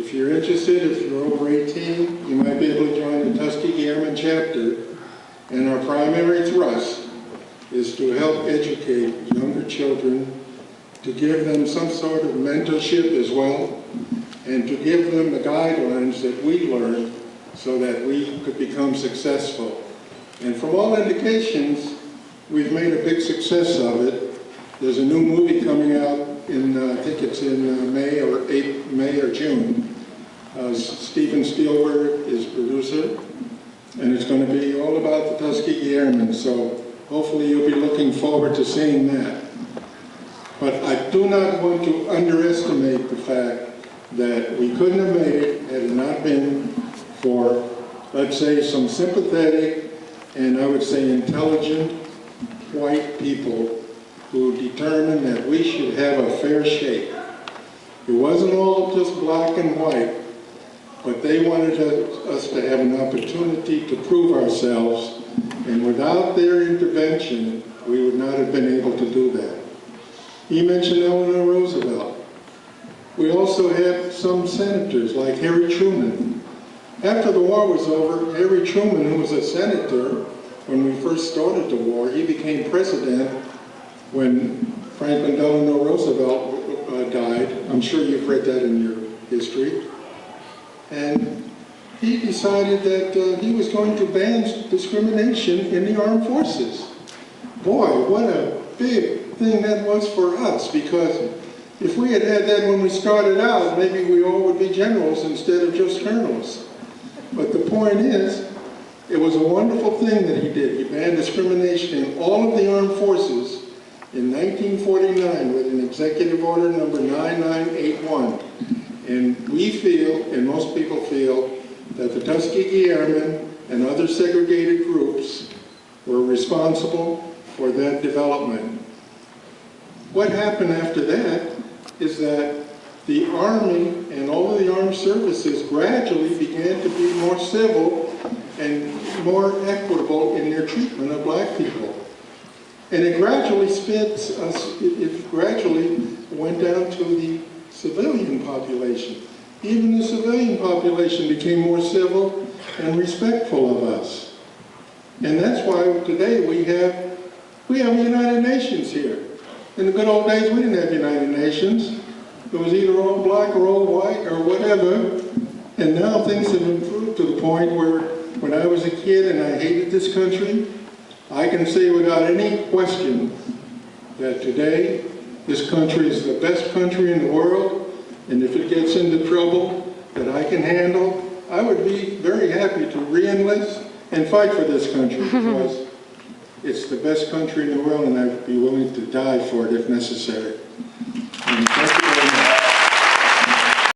If you're interested, if you're over 18, you might be able to join the Tuskegee Airmen chapter. And our primary thrust is to help educate younger children, to give them some sort of mentorship as well, and to give them the guidelines that we learned so that we could become successful. And from all indications, we've made a big success of it. There's a new movie coming out in, I think it's in May or June. Steven Spielberg is producer, and it's going to be all about the Tuskegee Airmen, so hopefully you'll be looking forward to seeing that. But I do not want to underestimate the fact that we couldn't have made it had it not been for, let's say, some sympathetic and I would say intelligent white people who determined that we should have a fair shake. It wasn't all just black and white, but they wanted us to have an opportunity to prove ourselves, and without their intervention, we would not have been able to do that. He mentioned Eleanor Roosevelt. We also had some senators like Harry Truman. After the war was over, Harry Truman, who was a senator when we first started the war, he became president when Franklin Delano Roosevelt died. I'm sure you've read that in your history. And he decided that he was going to ban discrimination in the armed forces. Boy, what a big thing that was for us, because if we had had that when we started out, maybe we all would be generals instead of just colonels. But the point is, it was a wonderful thing that he did. He banned discrimination in all of the armed forces in 1949 with an executive order number 9981. And we feel, and most people feel, that the Tuskegee Airmen and other segregated groups were responsible for that development. What happened after that is that the Army and all of the armed services gradually began to be more civil and more equitable in their treatment of black people. And it gradually it gradually went down to the civilian population. Even the civilian population became more civil and respectful of us. And that's why today we have United Nations here. In the good old days, we didn't have United Nations. It was either all black or all white or whatever. And now things have improved to the point where when I was a kid and I hated this country, I can say without any question that today this country is the best country in the world, and if it gets into trouble that I can handle, I would be very happy to re-enlist and fight for this country, because it's the best country in the world, and I'd be willing to die for it if necessary.